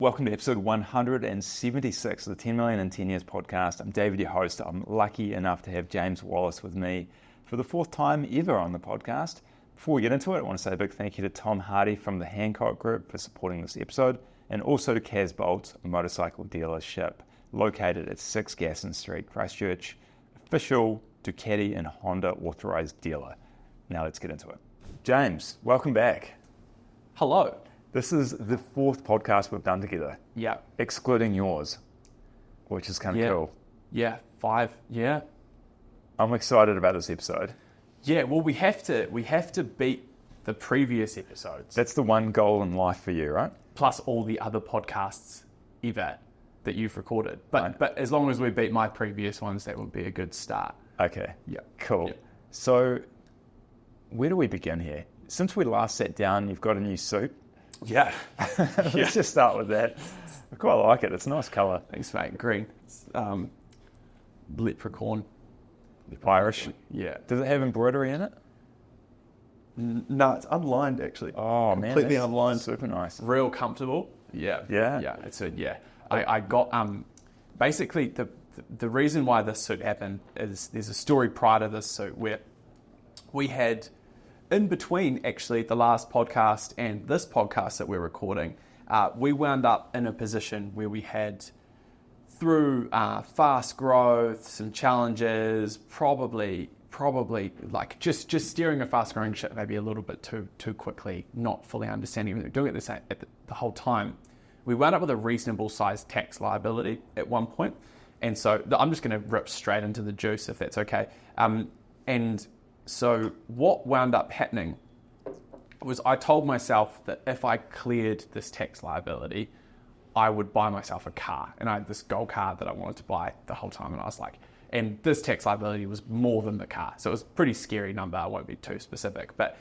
Welcome to episode 176 of the 10 Million in 10 Years podcast. I'm David, your host. I'm lucky enough to have James Wallace with me for the fourth time ever on the podcast. Before we get into it, I want to say a big thank you to Tom Hardy from the Hancock Group for supporting this episode, and also to Kaz Bolt, a motorcycle dealership located at 6 Gasson Street, Christchurch, official Ducati and Honda authorized dealer. Now let's get into it. James, welcome back. Hello. This is the fourth podcast we've done together. Yeah. Excluding yours, which is kind of cool. Yeah, 5. Yeah. I'm excited about this episode. Yeah, well, we have to beat the previous episodes. That's the one goal in life for you, right? Plus all the other podcasts ever that you've recorded. But as long as we beat my previous ones, that would be a good start. Okay. Yeah. Cool. Yeah. So where do we begin here? Since we last sat down, you've got a new suit. Yeah. Let's just start with that. I quite like it. It's a nice colour. Thanks, mate. Green. It's, leprechaun. Irish. Yeah. Does it have embroidery in it? No, it's unlined actually. Oh, man. Completely unlined. Super nice. Real comfortable. Yeah. Yeah? Yeah. It's a, yeah. I got, basically the reason why this suit happened is there's a story prior to this suit where we had, in between actually the last podcast and this podcast that we're recording, we wound up in a position where we had, through fast growth, some challenges, probably like just steering a fast growing ship maybe a little bit too quickly, not fully understanding everything, doing it the whole time. We wound up with a reasonable sized tax liability at one point. And so I'm just going to rip straight into the juice if that's okay. And so what wound up happening was I told myself that if I cleared this tax liability, I would buy myself a car. And I had this gold car that I wanted to buy the whole time. And I was like, and this tax liability was more than the car. So it was a pretty scary number. I won't be too specific. But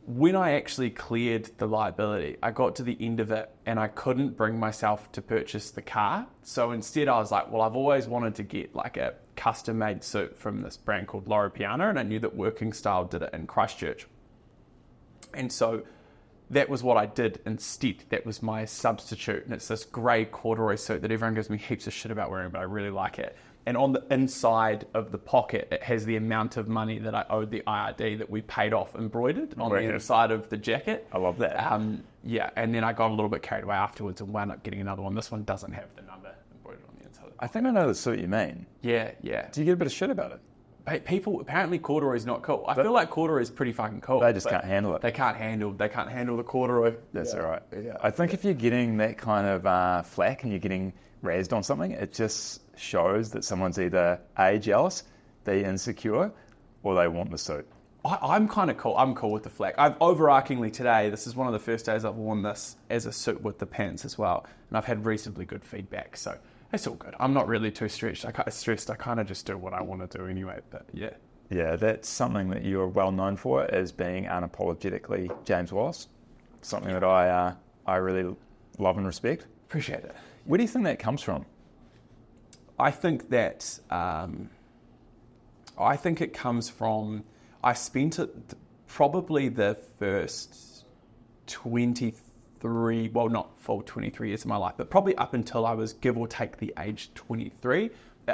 when I actually cleared the liability, I got to the end of it and I couldn't bring myself to purchase the car. So instead I was like, well, I've always wanted to get like a custom made suit from this brand called Loro Piana, and I knew that Working Style did it in Christchurch. And so that was what I did instead. That was my substitute. And it's this grey corduroy suit that everyone gives me heaps of shit about wearing, but I really like it. And on the inside of the pocket, it has the amount of money that I owed the IRD that we paid off embroidered on the inside of the jacket. I love that. Yeah, and then I got a little bit carried away afterwards and wound up getting another one. This one doesn't have the number embroidered on the inside. I think I know the suit you mean. Yeah. Do you get a bit of shit about it? People, apparently corduroy is not cool. I feel like corduroy is pretty fucking cool. They just can't handle it. They can't handle the corduroy. That's all right. Yeah. I think if you're getting that kind of flack and you're getting razzed on something, it just shows that someone's either A, jealous, B, insecure, or they want the suit. I'm kind of cool. I'm cool with the flack. I've overarchingly today, this is one of the first days I've worn this as a suit with the pants as well. And I've had reasonably good feedback. So it's all good. I'm not really too stressed. I kind of just do what I want to do anyway. But yeah. Yeah, that's something that you're well known for, as being unapologetically James Wallace. Something that I really love and respect. Appreciate it. Where do you think that comes from? I think it comes from, I spent probably the first 23, well, not full 23 years of my life, but probably up until I was give or take the age 23,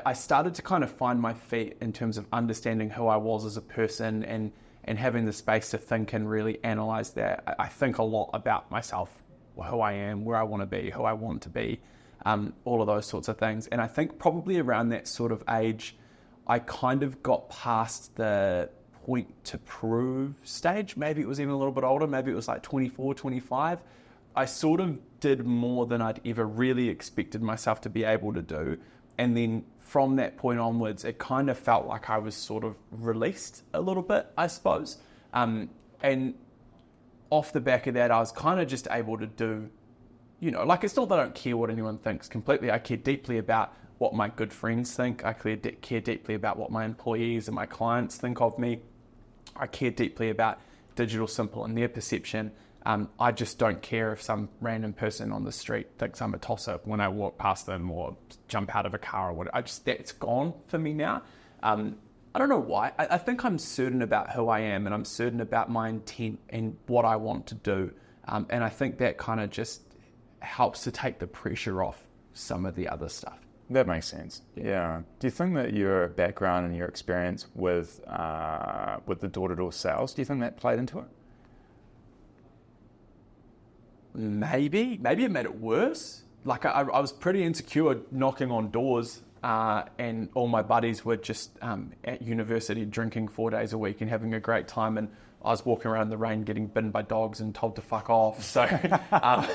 I started to kind of find my feet in terms of understanding who I was as a person and having the space to think and really analyze that. I think a lot about myself, who I am, where I want to be, who I want to be. All of those sorts of things. And I think probably around that sort of age, I kind of got past the point to prove stage. Maybe it was even a little bit older. Maybe it was like 24, 25. I sort of did more than I'd ever really expected myself to be able to do. And then from that point onwards, it kind of felt like I was sort of released a little bit, I suppose. And off the back of that, I was kind of just able to do, like, it's not that I don't care what anyone thinks completely. I care deeply about what my good friends think. I care deeply about what my employees and my clients think of me. I care deeply about Digital Simple and their perception. I just don't care if some random person on the street thinks I'm a tosser when I walk past them or jump out of a car or whatever. That's gone for me now. I don't know why. I think I'm certain about who I am, and I'm certain about my intent and what I want to do. And I think that kind of just helps to take the pressure off some of the other stuff. That makes sense. Yeah. Do you think that your background and your experience with the door-to-door sales, do you think that played into it? Maybe it made it worse. Like I was pretty insecure knocking on doors, and all my buddies were just at university drinking 4 days a week and having a great time, and I was walking around in the rain getting bitten by dogs and told to fuck off. So I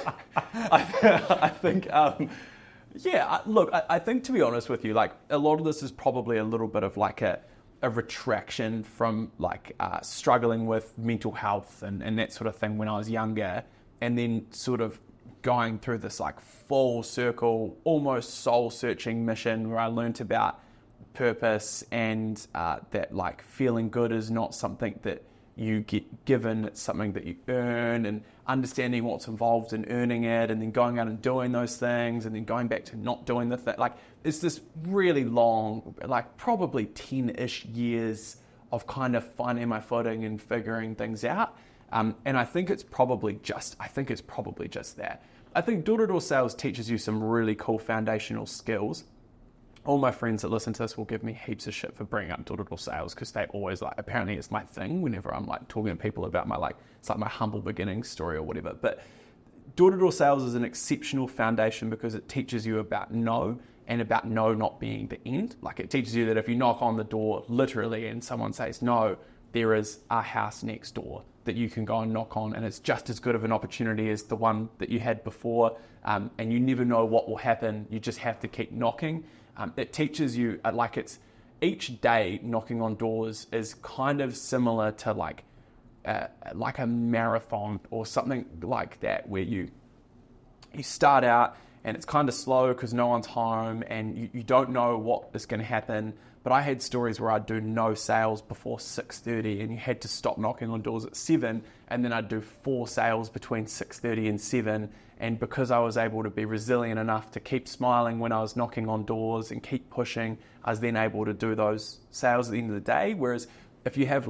think, I think, to be honest with you, like a lot of this is probably a little bit of like a retraction from like struggling with mental health and that sort of thing when I was younger, and then sort of going through this like full circle, almost soul-searching mission where I learnt about purpose and that like feeling good is not something that you get given, it's something that you earn, and understanding what's involved in earning it, and then going out and doing those things, and then going back to not doing the thing. Like it's this really long, like probably 10-ish years of kind of finding my footing and figuring things out. And I think it's probably just that. I think door-to-door sales teaches you some really cool foundational skills. All my friends that listen to this will give me heaps of shit for bringing up door-to-door sales, because they always like, apparently it's my thing whenever I'm like talking to people about my like, it's like my humble beginnings story or whatever. But door-to-door sales is an exceptional foundation because it teaches you about no, and about no not being the end. Like it teaches you that if you knock on the door literally and someone says no, there is a house next door that you can go and knock on, and it's just as good of an opportunity as the one that you had before, and you never know what will happen. You just have to keep knocking. It teaches you, like it's each day knocking on doors is kind of similar to like a marathon or something like that, where you start out and it's kind of slow because no one's home and you don't know what is going to happen. But I had stories where I'd do no sales before 6:30 and you had to stop knocking on doors at 7, and then I'd do 4 sales between 6:30 and 7. And because I was able to be resilient enough to keep smiling when I was knocking on doors and keep pushing, I was then able to do those sales at the end of the day. Whereas if you have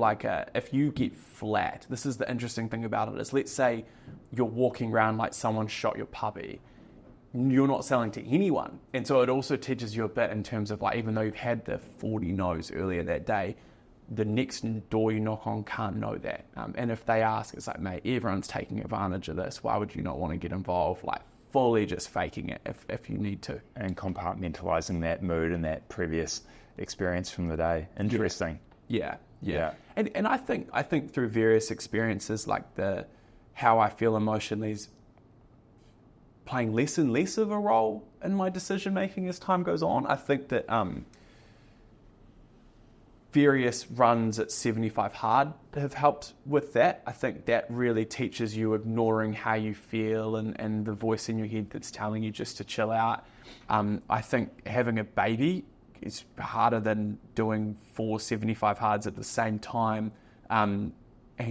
if you get flat, this is the interesting thing about it, is let's say you're walking around like someone shot your puppy, you're not selling to anyone. And so it also teaches you a bit in terms of like, even though you've had the 40 no's earlier that day, the next door you knock on can't know that. And if they ask, it's like, mate, everyone's taking advantage of this. Why would you not want to get involved? Like fully just faking it if you need to. And compartmentalizing that mood and that previous experience from the day. Interesting. Yeah. And I think through various experiences, like how I feel emotionally is playing less and less of a role in my decision making as time goes on. I think that various runs at 75 Hard have helped with that. I think that really teaches you ignoring how you feel and the voice in your head that's telling you just to chill out. I think having a baby is harder than doing 4 75 Hards at the same time, and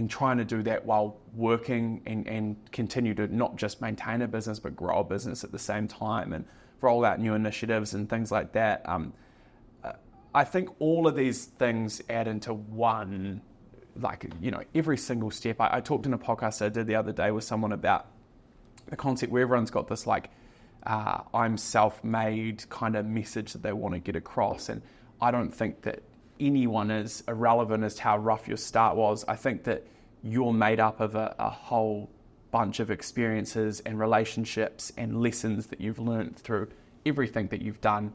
trying to do that while working and continue to not just maintain a business but grow a business at the same time and roll out new initiatives and things like that. I think all of these things add into one, like, every single step. I talked in a podcast I did the other day with someone about the concept where everyone's got this like, I'm self-made kind of message that they want to get across. And I don't think that anyone is irrelevant as to how rough your start was. I think that you're made up of a whole bunch of experiences and relationships and lessons that you've learned through everything that you've done.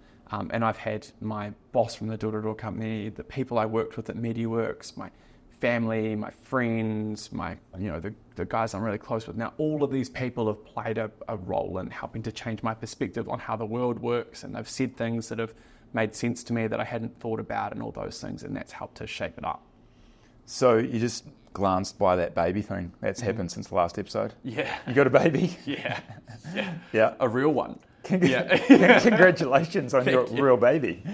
And I've had my boss from the door-to-door company, the people I worked with at MediWorks, my family, my friends, the guys I'm really close with now. All of these people have played a role in helping to change my perspective on how the world works, and they've said things that have made sense to me that I hadn't thought about, and all those things, and that's helped to shape it up. So you just glanced by that baby thing. That's happened since the last episode. Yeah. You got a baby? Yeah. A real one. Yeah. Congratulations on your real baby.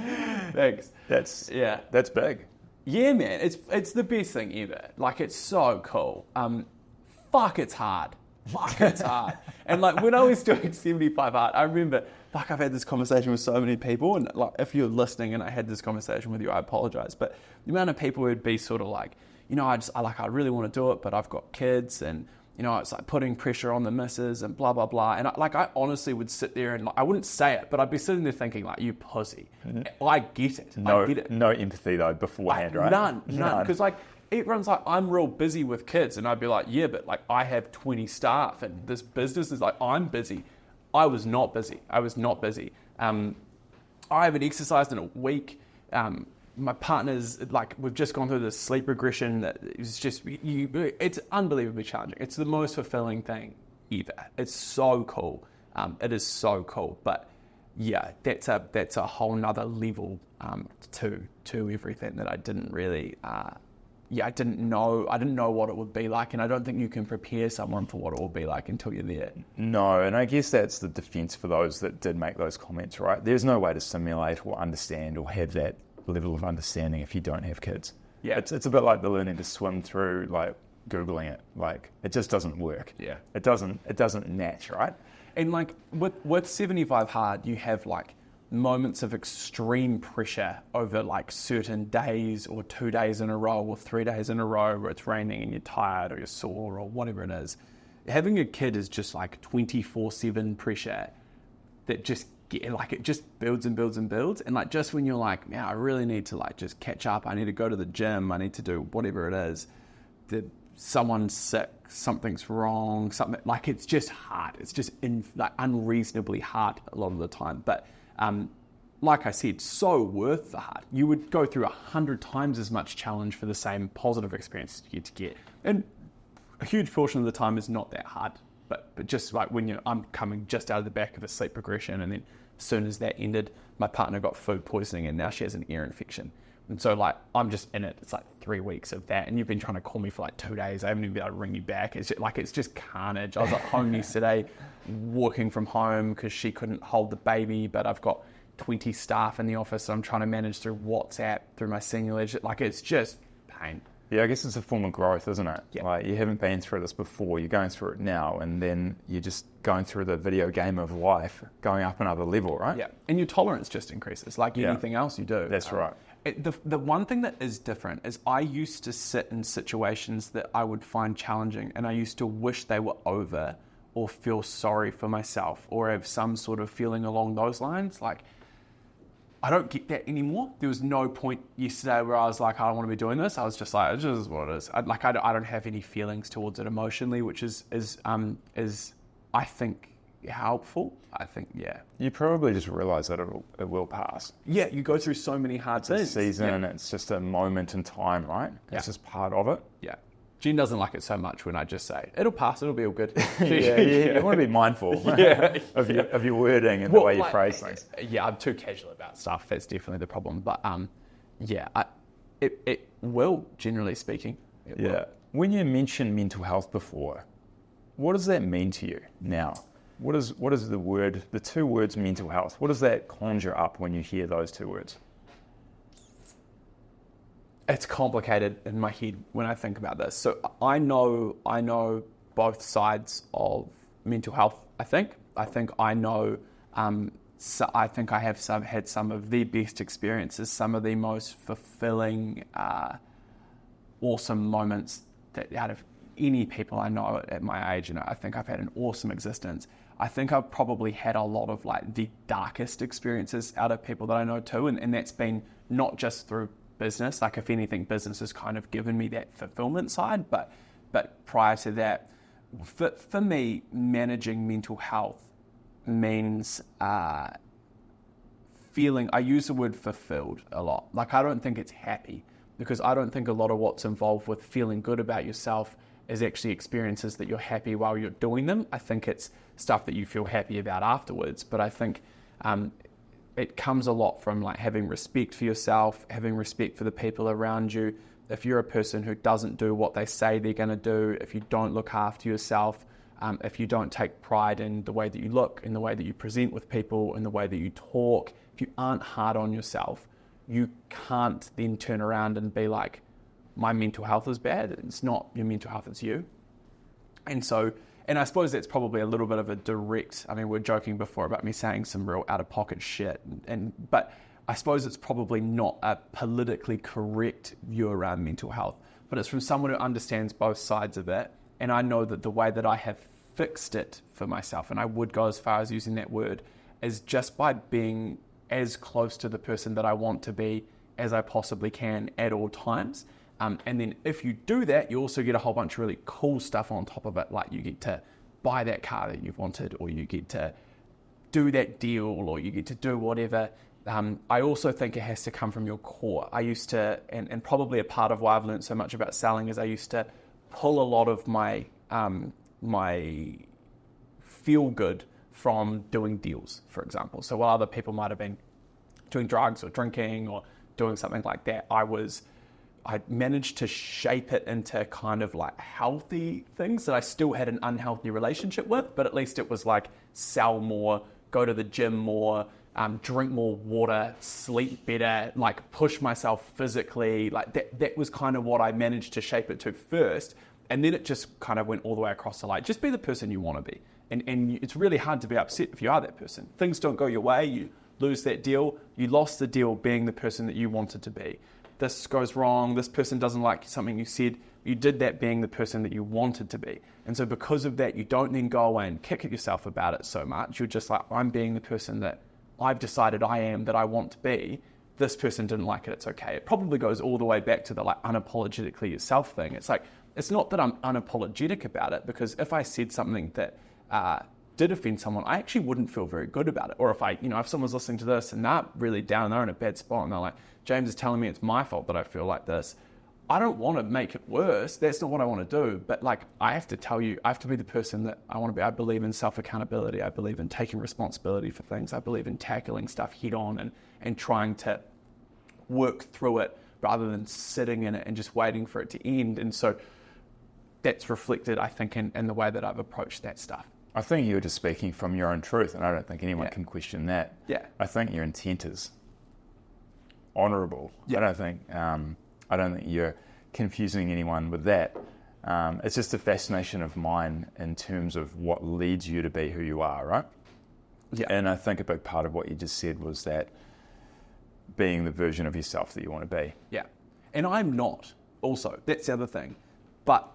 Thanks. That's big. Yeah, man. It's the best thing ever. Like, it's so cool. Fuck, it's hard. And like, when I was doing 75 Hard, I remember, I've had this conversation with so many people, and like, if you're listening and I had this conversation with you, I apologize. But the amount of people who'd be sort of like, I really want to do it, but I've got kids, and it's like putting pressure on the missus and blah, blah, blah. And I honestly would sit there and I wouldn't say it, but I'd be sitting there thinking like, you pussy. I get it. I get it. No empathy though beforehand, right? None. Because like everyone's like, I'm real busy with kids. And I'd be like, yeah, but like I have 20 staff and this business is like, I'm busy. I was not busy. I haven't exercised in a week. My partner's like, we've just gone through this sleep regression that is just, it's unbelievably challenging. It's the most fulfilling thing ever. It's so cool. It is so cool. But yeah, that's a whole nother level to everything that I didn't really, I didn't know what it would be like. And I don't think you can prepare someone for what it will be like until you're there. No, and I guess that's the defense for those that did make those comments, right? There's no way to simulate or understand or have that level of understanding if you don't have kids. Yeah. It's a bit like the learning to swim through, like, Googling it. Like, it just doesn't work. Yeah. It doesn't match, right? And like with 75 hard, you have like moments of extreme pressure over like certain days or 2 days in a row or 3 days in a row where it's raining and you're tired or you're sore or whatever it is. Having a kid is just like 24/7 pressure that just it just builds and builds and builds. And like just when you're like, man, I really need to like just catch up. I need to go to the gym. I need to do whatever it is. Someone's sick. Something's wrong. Something like it's just hard. It's just unreasonably hard a lot of the time. But like I said, so worth the hard. You would go through 100 times as much challenge for the same positive experience you get to get. And a huge portion of the time is not that hard. But just like when I'm coming just out of the back of a sleep regression, and then as soon as that ended, my partner got food poisoning and now she has an ear infection. And so like I'm just in it. It's like 3 weeks of that, and you've been trying to call me for like 2 days. I haven't even been able to ring you back. It's just carnage. I was at home yesterday, working from home because she couldn't hold the baby, but I've got 20 staff in the office, so I'm trying to manage through WhatsApp, through my singular. Like it's just pain. Yeah, I guess it's a form of growth, isn't it? Yeah. Like you haven't been through this before, you're going through it now, and then you're just going through the video game of life, going up another level, right? Yeah, and your tolerance just increases, like anything else you do. That's right. The one thing that is different is I used to sit in situations that I would find challenging, and I used to wish they were over or feel sorry for myself or have some sort of feeling along those lines. Like, I don't get that anymore. There was no point yesterday where I was like, I don't want to be doing this. I was just like, it's just what it is. I don't have any feelings towards it emotionally, which is I think helpful. I think, yeah. You probably just realise that it will pass. Yeah, you go through so many hard things. It's a season, it's just a moment in time, right? It's just part of it. Yeah. Jen doesn't like it so much when I just say, it'll pass, it'll be all good. You want to be mindful of your wording and the way you phrase things. Yeah, I'm too casual about stuff. That's definitely the problem. But it will, generally speaking. It will. When you mentioned mental health before, what does that mean to you now? What is the two words mental health? What does that conjure up when you hear those two words? It's complicated in my head when I think about this. So I know both sides of mental health. I think I know. So I think I have had some of the best experiences, some of the most fulfilling, awesome moments that out of any people I know at my age. I think I've had an awesome existence. I think I've probably had a lot of like the darkest experiences out of people that I know too, and that's been not just through business. Like if anything, business has kind of given me that fulfillment side, but prior to that, for me, managing mental health means feeling, I use the word fulfilled a lot. Like I don't think it's happy, because I don't think a lot of what's involved with feeling good about yourself is actually experiences that you're happy while you're doing them. I think it's stuff that you feel happy about afterwards. But I think it comes a lot from like having respect for yourself, having respect for the people around you. If you're a person who doesn't do what they say they're going to do, if you don't look after yourself, if you don't take pride in the way that you look, in the way that you present with people, in the way that you talk, if you aren't hard on yourself, you can't then turn around and be like, my mental health is bad. It's not your mental health, it's you. And I suppose that's probably a little bit of a direct, I mean, we were joking before about me saying some real out-of-pocket shit, but I suppose it's probably not a politically correct view around mental health, but it's from someone who understands both sides of it And I know that the way that I have fixed it for myself, and I would go as far as using that word, is just by being as close to the person that I want to be as I possibly can at all times. And then if you do that, you also get a whole bunch of really cool stuff on top of it. Like you get to buy that car that you've wanted, or you get to do that deal, or you get to do whatever. I also think it has to come from your core. I used to, and probably a part of why I've learned so much about selling is I used to pull a lot of my feel good from doing deals, for example. So while other people might have been doing drugs or drinking or doing something like that, I managed to shape it into kind of like healthy things that I still had an unhealthy relationship with, but at least it was like sell more, go to the gym more, drink more water, sleep better, like push myself physically. Like that was kind of what I managed to shape it to first. And then it just kind of went all the way across to like, just be the person you want to be. And it's really hard to be upset if you are that person. Things don't go your way, you lose that deal. You lost the deal being the person that you wanted to be. This goes wrong, this person doesn't like something you said. You did that being the person that you wanted to be. And so because of that, you don't then go away and kick at yourself about it so much. You're just like, I'm being the person that I've decided I am, that I want to be. This person didn't like it, it's okay. It probably goes all the way back to the like unapologetically yourself thing. It's like, it's not that I'm unapologetic about it, because if I said something that did offend someone, I actually wouldn't feel very good about it. Or if someone's listening to this and they're really down, they're in a bad spot, and they're like, James is telling me it's my fault that I feel like this. I don't want to make it worse. That's not what I want to do. But like, I have to tell you, I have to be the person that I want to be. I believe in self-accountability. I believe in taking responsibility for things. I believe in tackling stuff head on and trying to work through it rather than sitting in it and just waiting for it to end. And so that's reflected, I think, in the way that I've approached that stuff. I think you're just speaking from your own truth, and I don't think anyone can question that. Yeah. I think your intent is honourable. Yeah. I don't think you're confusing anyone with that. It's just a fascination of mine in terms of what leads you to be who you are, right? Yeah. And I think a big part of what you just said was that being the version of yourself that you want to be. Yeah. And I'm not also. That's the other thing. But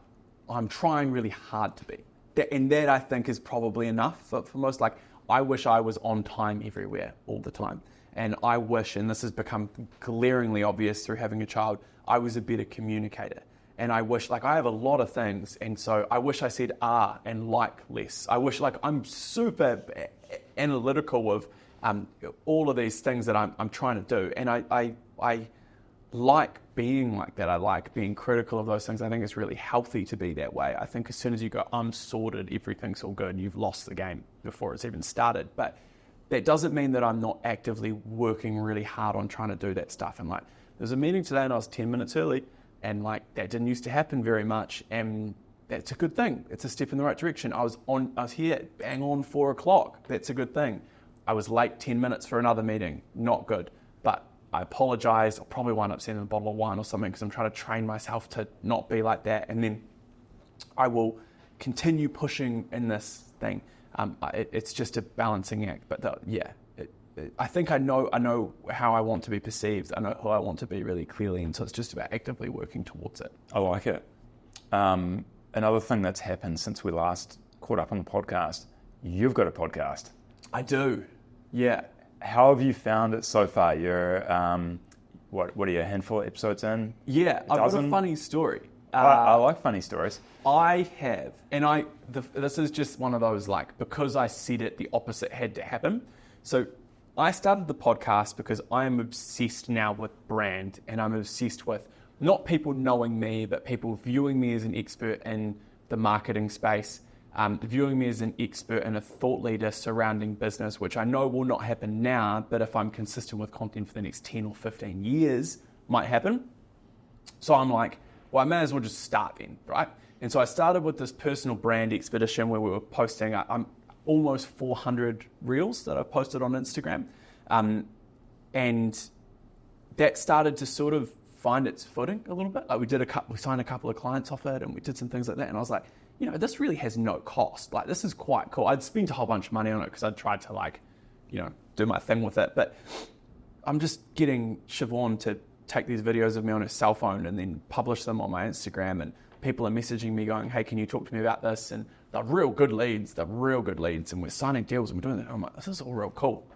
I'm trying really hard to be. And that I think is probably enough for most. Like, I wish I was on time everywhere all the time. And I wish, and this has become glaringly obvious through having a child, I was a better communicator. And I wish, like, I have a lot of things, and so I wish I said and like less. I wish, like, I'm super analytical of all of these things that I'm trying to do. And I like being like that. I like being critical of those things. I think it's really healthy to be that way. I think as soon as you go, I'm sorted, everything's all good, you've lost the game before it's even started. But that doesn't mean that I'm not actively working really hard on trying to do that stuff. And like, there was a meeting today and I was 10 minutes early, and like, that didn't used to happen very much. And that's a good thing. It's a step in the right direction. I was here bang on 4 o'clock. That's a good thing. I was late 10 minutes for another meeting. Not good. But I apologize. I'll probably wind up sending a bottle of wine or something, because I'm trying to train myself to not be like that. And then I will continue pushing in this thing. It's just a balancing act. But I think I know how I want to be perceived. I know who I want to be really clearly. And so it's just about actively working towards it. I like it. Another thing that's happened since we last caught up on the podcast, you've got a podcast. I do. Yeah. How have you found it so far? You're, what are you, a handful of episodes in? Yeah, I've got a funny story. I like funny stories. I have, and this is just one of those, like, because I said it, the opposite had to happen. So I started the podcast because I am obsessed now with brand, and I'm obsessed with not people knowing me, but people viewing me as an expert in the marketing space, viewing me as an expert and a thought leader surrounding business, which I know will not happen now, but if I'm consistent with content for the next 10 or 15 years, might happen. So I'm like, well, I may as well just start then, right? And so I started with this personal brand expedition where we were posting, I'm almost 400 reels that I've posted on Instagram. And that started to sort of find its footing a little bit. Like we signed a couple of clients off it, and we did some things like that. And I was like, this really has no cost. Like, this is quite cool. I'd spent a whole bunch of money on it because I'd tried to do my thing with it. But I'm just getting Siobhan to take these videos of me on her cell phone and then publish them on my Instagram and people are messaging me going, hey, can you talk to me about this? And they're real good leads, and we're signing deals and we're doing that. I'm like, this is all real cool.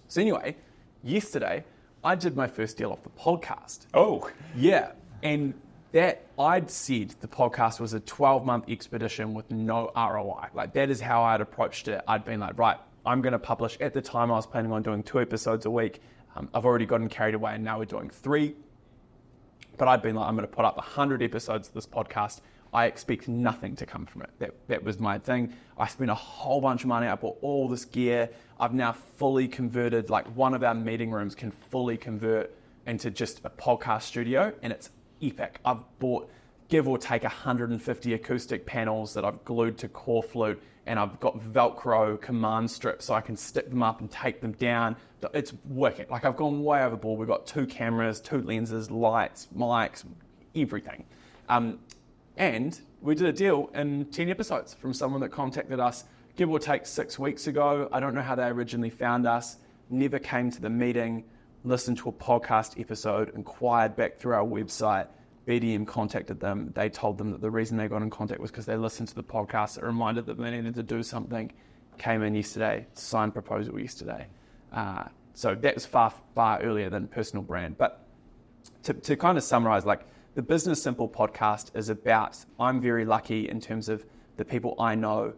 So anyway, yesterday, I did my first deal off the podcast. Oh. Yeah. And that I'd said the podcast was a 12-month expedition with no ROI. Like, that is how I'd approached it. I'd been like, right, I'm going to publish. At the time, I was planning on doing 2 episodes a week. I've already gotten carried away and now we're doing 3. But I'd been like, I'm going to put up 100 episodes of this podcast. I expect nothing to come from it. That was my thing. I spent a whole bunch of money. I bought all this gear. I've now fully converted, like one of our meeting rooms can fully convert into just a podcast studio, and it's epic. I've bought, give or take, 150 acoustic panels that I've glued to core flute, and I've got Velcro command strips so I can stick them up and take them down. It's working. Like, I've gone way overboard. We've got 2 cameras, 2 lenses, lights, mics, everything. And we did a deal in 10 episodes from someone that contacted us, give or take 6 weeks ago. I don't know how they originally found us, never came to the meeting, listened to a podcast episode, inquired back through our website. BDM contacted them. They told them that the reason they got in contact was because they listened to the podcast. It reminded them they needed to do something. Came in yesterday, signed proposal yesterday. So that was far, far earlier than personal brand. But to kind of summarize, like, the Business Simple podcast is about, I'm very lucky in terms of the people I know,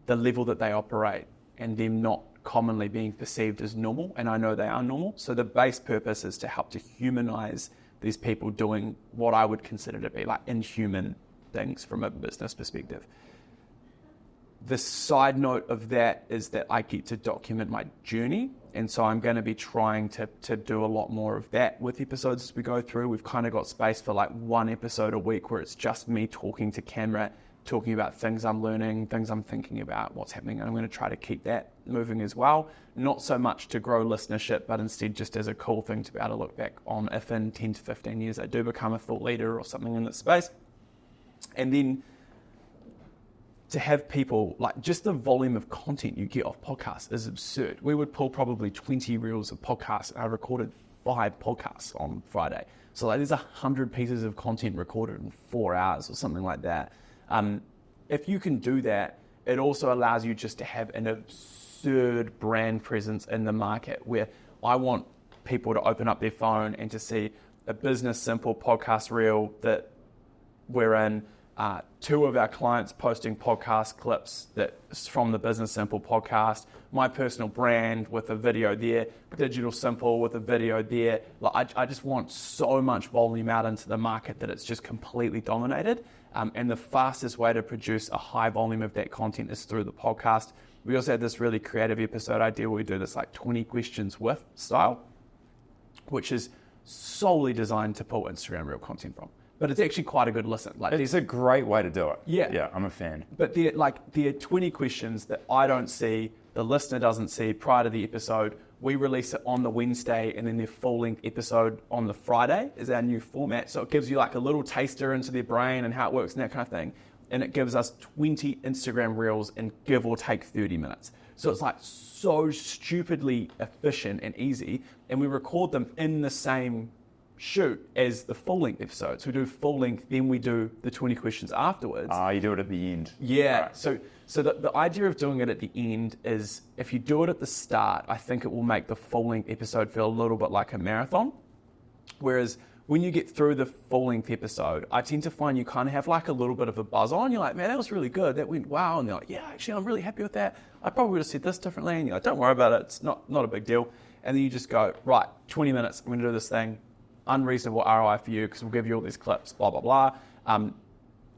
the level that they operate, and them not commonly being perceived as normal, and I know they are normal. So the base purpose is to help to humanize these people doing what I would consider to be like inhuman things from a business perspective. The side note of that is that I get to document my journey. And so I'm going to be trying to do a lot more of that with episodes as we go through. We've kind of got space for like 1 episode a week where it's just me talking to camera, talking about things I'm learning, things I'm thinking about, what's happening. And I'm going to try to keep that moving as well. Not so much to grow listenership, but instead just as a cool thing to be able to look back on if in 10 to 15 years I do become a thought leader or something in this space. And then to have people, like, just the volume of content you get off podcasts is absurd. We would pull probably 20 reels of podcasts. I recorded 5 podcasts on Friday. So like, there's 100 pieces of content recorded in 4 hours or something like that. If you can do that, it also allows you just to have an absurd brand presence in the market, where I want people to open up their phone and to see a Business Simple podcast reel that we're in, 2 of our clients posting podcast clips that's from the Business Simple podcast, my personal brand with a video there, Digital Simple with a video there. Like, I just want so much volume out into the market that it's just completely dominated. And the fastest way to produce a high volume of that content is through the podcast. We also had this really creative episode idea where we do this like 20 questions with style, which is solely designed to pull Instagram reel content from. But it's actually quite a good listen. Like, it's a great way to do it. Yeah. Yeah, I'm a fan. But there are 20 questions that I don't see, the listener doesn't see prior to the episode. We release it on the Wednesday, and then their full-length episode on the Friday is our new format. So it gives you like a little taster into their brain and how it works and that kind of thing. And it gives us 20 Instagram reels in give or take 30 minutes. So it's like so stupidly efficient and easy. And we record them in the same shoot as the full-length episode. So we do full-length, then we do the 20 questions afterwards. You do it at the end. Yeah. Right. So the idea of doing it at the end is, if you do it at the start, I think it will make the full-length episode feel a little bit like a marathon. Whereas when you get through the full-length episode, I tend to find you kind of have like a little bit of a buzz on. You're like, man, that was really good. That went wow. And they're like, yeah, actually, I'm really happy with that. I probably would have said this differently. And you're like, don't worry about it. It's not a big deal. And then you just go, right, 20 minutes. I'm going to do this thing. Unreasonable ROI for you because we'll give you all these clips, blah, blah, blah.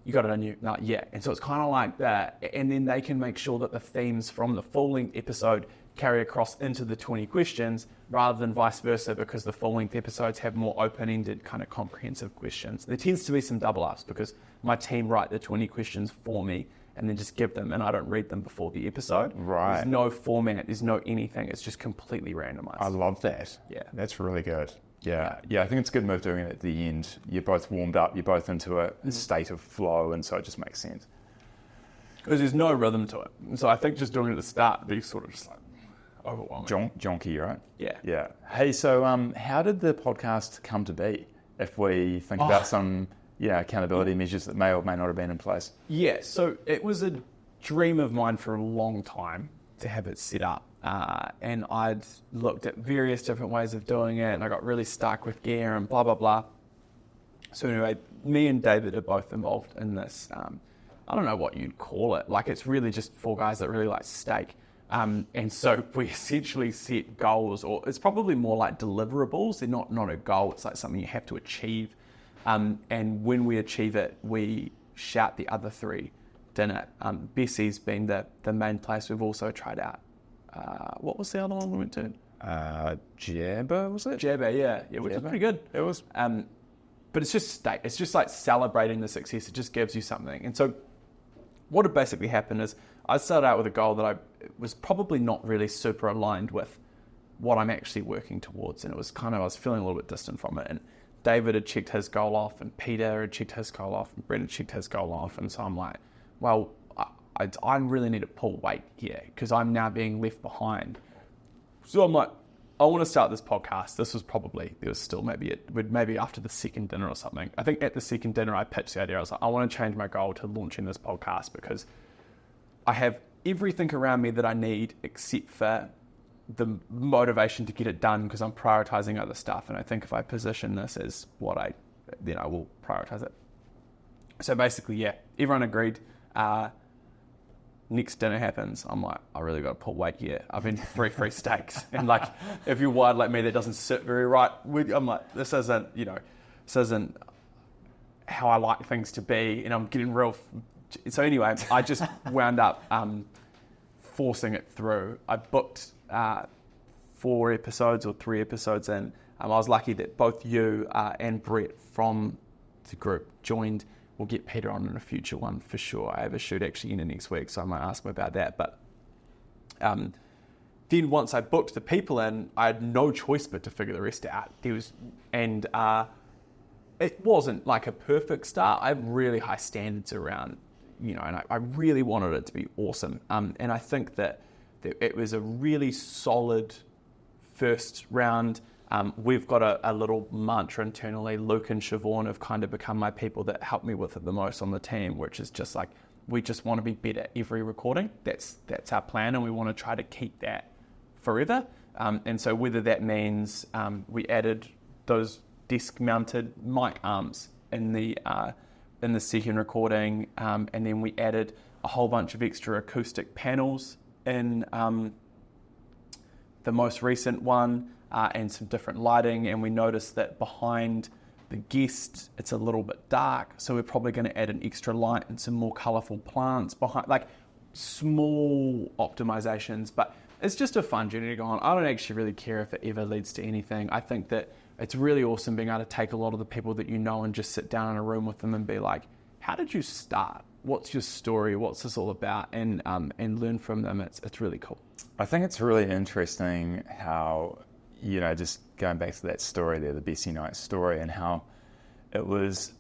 You got it on you? No, yeah. And so it's kind of like that. And then they can make sure that the themes from the full-length episode carry across into the 20 questions rather than vice versa, because the full-length episodes have more open-ended kind of comprehensive questions. There tends to be some double ups because my team write the 20 questions for me and then just give them, and I don't read them before the episode. Right. There's no format, there's no anything. It's just completely randomized. I love that. Yeah. That's really good. Yeah, I think it's a good move doing it at the end. You're both warmed up, you're both into a state of flow, and so it just makes sense. Because there's no rhythm to it. And so I think just doing it at the start would be sort of just like overwhelming. Jonky, right? Yeah. Yeah. Hey, so how did the podcast come to be? If we think about some accountability measures that may or may not have been in place? Yeah, so it was a dream of mine for a long time to have it set up. And I'd looked at various different ways of doing it, and I got really stuck with gear and blah, blah, blah. So anyway, me and David are both involved in this. I don't know what you'd call it. Like, it's really just 4 guys that really like steak. And so we essentially set goals, or it's probably more like deliverables. They're not a goal. It's like something you have to achieve. And when we achieve it, we shout the other 3 dinner. Bessie's been the main place. We've also tried out. What was the other one we went to? Jabba, was it? Jabba, yeah, which is pretty good. It was. But it's just steak. It's just like celebrating the success. It just gives you something. And so what had basically happened is I started out with a goal that I was probably not really super aligned with what I'm actually working towards. And it was kind of, I was feeling a little bit distant from it. And David had checked his goal off, and Peter had checked his goal off, and Brent had checked his goal off. And so I'm like, well, I really need to pull weight here because I'm now being left behind. So I'm like, I want to start this podcast. This was probably, there was still maybe after the second dinner or something. I think at the second dinner I pitched the idea. I was like, I want to change my goal to launching this podcast because I have everything around me that I need except for the motivation to get it done because I'm prioritizing other stuff. And I think if I position this as then I will prioritize it. So basically, yeah, everyone agreed. Next dinner happens. I'm like, I really got to pull weight here. I've been 3 free steaks. And like, if you're wide like me, that doesn't sit very right. I'm like, this isn't how I like things to be. And I'm getting real. So anyway, I just wound up forcing it through. I booked 4 episodes or 3 episodes in. I was lucky that both you and Brett from the group joined. We'll get Peter on in a future one for sure. I have a shoot actually in the next week, so I might ask him about that. But then once I booked the people in, I had no choice but to figure the rest out. It wasn't like a perfect start. I have really high standards around, and I really wanted it to be awesome. And I think that it was a really solid first round. We've got a little mantra internally. Luke and Siobhan have kind of become my people that help me with it the most on the team, which is just like, we just want to be better every recording. That's our plan, and we want to try to keep that forever. And so whether that means we added those desk-mounted mic arms in the second recording, and then we added a whole bunch of extra acoustic panels in the most recent one. And some different lighting, and we noticed that behind the guest it's a little bit dark, so we're probably going to add an extra light and some more colourful plants behind, like small optimizations. But it's just a fun journey to go on. I don't actually really care if it ever leads to anything. I think that it's really awesome being able to take a lot of the people that you know and just sit down in a room with them and be like, how did you start? What's your story? What's this all about? And learn from them. It's really cool. I think it's really interesting how, just going back to that story there, the Bessie Night story, and how it was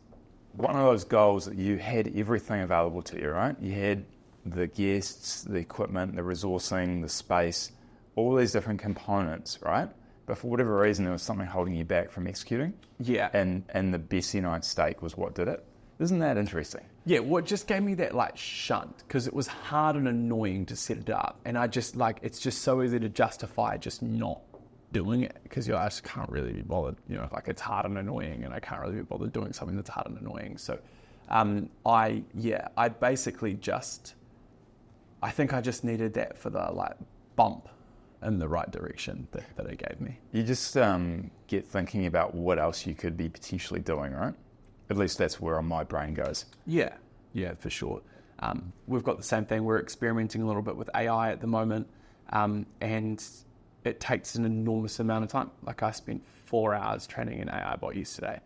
one of those goals that you had everything available to you, right? You had the guests, the equipment, the resourcing, the space, all these different components, right? But for whatever reason, there was something holding you back from executing. Yeah. And the Bessie Night steak was what did it. Isn't that interesting? Yeah, well, it just gave me that shunt, because it was hard and annoying to set it up. And I just it's just so easy to justify just not doing it, because I just can't really be bothered. It's hard and annoying, and I can't really be bothered doing something that's hard and annoying. So I basically I think I just needed that for the bump in the right direction that it gave me. You just get thinking about what else you could be potentially doing, right? At least that's where my brain goes. Yeah, for sure. We've got the same thing. We're experimenting a little bit with AI at the moment, and it takes an enormous amount of time. I spent 4 hours training an AI bot yesterday.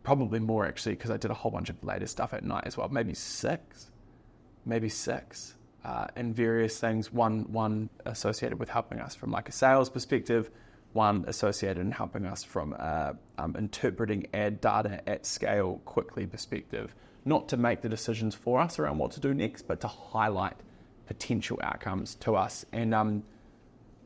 Probably more, actually, because I did a whole bunch of later stuff at night as well. Maybe six. And various things. One associated with helping us from a sales perspective. One associated in helping us from interpreting ad data at scale quickly perspective. Not to make the decisions for us around what to do next, but to highlight potential outcomes to us. And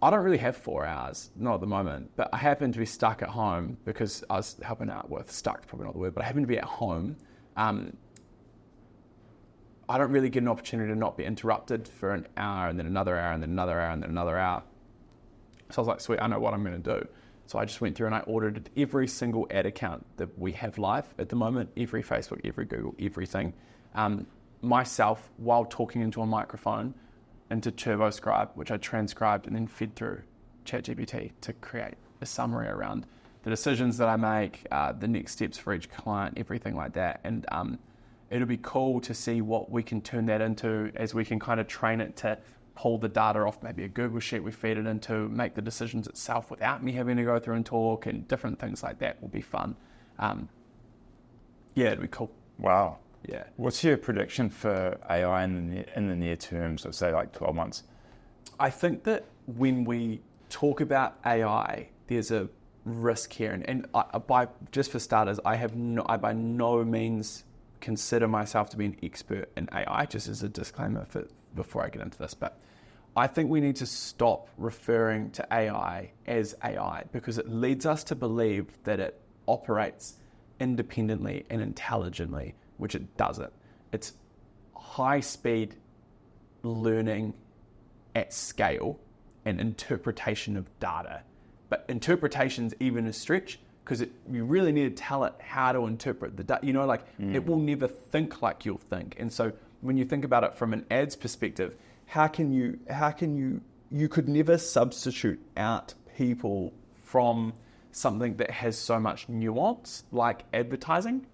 I don't really have 4 hours, not at the moment, but I happen to be stuck at home because I was helping out with, stuck, probably not the word, but I happen to be at home. I don't really get an opportunity to not be interrupted for an hour and then another hour and then another hour and then another hour. So I was like, sweet, I know what I'm going to do. So I just went through and I audited every single ad account that we have live at the moment, every Facebook, every Google, everything. Myself, while talking into a microphone, into TurboScribe, which I transcribed and then fed through ChatGPT to create a summary around the decisions that I make, the next steps for each client, everything like that. And it'll be cool to see what we can turn that into as we can kind of train it to pull the data off maybe a Google Sheet we feed it into, make the decisions itself without me having to go through and talk, and different things like that will be fun. Yeah, it'll be cool. Wow. Yeah. What's your prediction for AI in the near term, so say like 12 months? I think that when we talk about AI, there's a risk here. And just for starters, I by no means consider myself to be an expert in AI, just as a disclaimer before I get into this. But I think we need to stop referring to AI as AI because it leads us to believe that it operates independently and intelligently, which it doesn't. It's high-speed learning at scale and interpretation of data. But interpretation's even a stretch because you really need to tell it how to interpret the data. It will never think like you'll think. And so when you think about it from an ads perspective, how can you could never substitute out people from something that has so much nuance like advertising.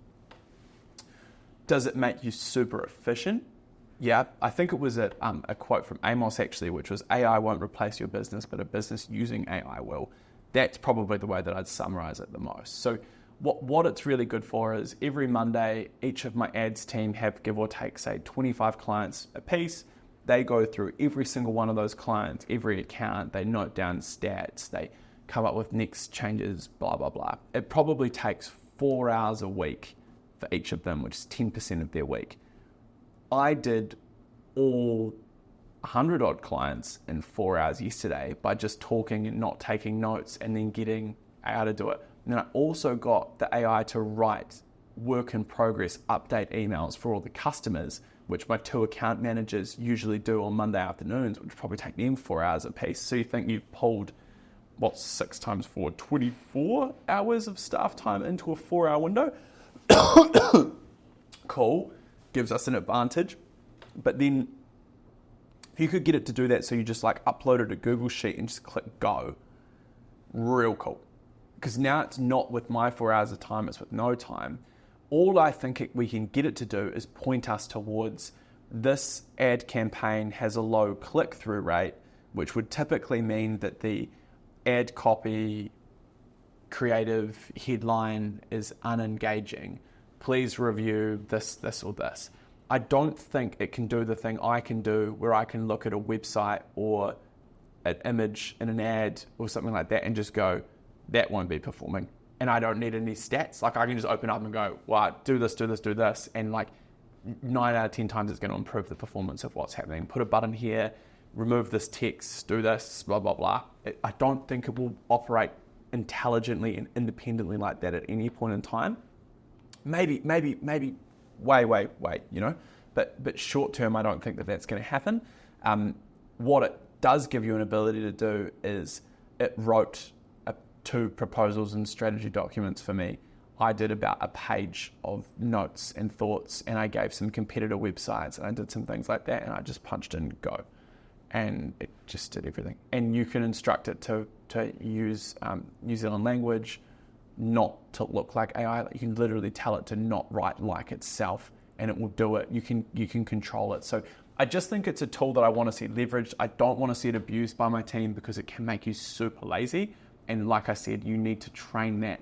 Does it make you super efficient? Yeah, I think it was a quote from Amos actually, which was AI won't replace your business, but a business using AI will. That's probably the way that I'd summarize it the most. So what it's really good for is every Monday, each of my ads team have give or take, say 25 clients a piece. They go through every single one of those clients, every account, they note down stats, they come up with next changes, blah, blah, blah. It probably takes 4 hours a week for each of them, which is 10% of their week. I did all 100 odd clients in 4 hours yesterday by just talking and not taking notes and then getting AI to do it. And then I also got the AI to write work in progress update emails for all the customers, which my 2 account managers usually do on Monday afternoons, which probably take them 4 hours a piece. So you think you've pulled, 6 times 4, 24 hours of staff time into a 4 hour window? Cool, gives us an advantage. But then if you could get it to do that, so you just upload it to Google Sheet and just click go, real cool. Because now it's not with my 4 hours of time, it's with no time. All I think we can get it to do is point us towards this ad campaign has a low click-through rate, which would typically mean that the ad copy, creative headline is unengaging. Please review this, or this. I don't think it can do the thing I can do where I can look at a website or an image in an ad or something like that and just go, that won't be performing. And I don't need any stats. I can just open up and go, well, do this. And 9 out of 10 times it's going to improve the performance of what's happening. Put a button here, remove this text, do this, blah, blah, blah. I don't think it will operate intelligently and independently like that at any point in time. Maybe way, but short term, I don't think that that's going to happen. What it does give you an ability to do is it wrote 2 proposals and strategy documents for me. I did about a page of notes and thoughts, and I gave some competitor websites, and I did some things like that, and I just punched in go, and it just did everything. And you can instruct it to use New Zealand language, not to look like AI. You can literally tell it to not write like itself, and it will do it. You can control it. So I just think it's a tool that I want to see leveraged. I don't want to see it abused by my team because it can make you super lazy. And like I said, you need to train that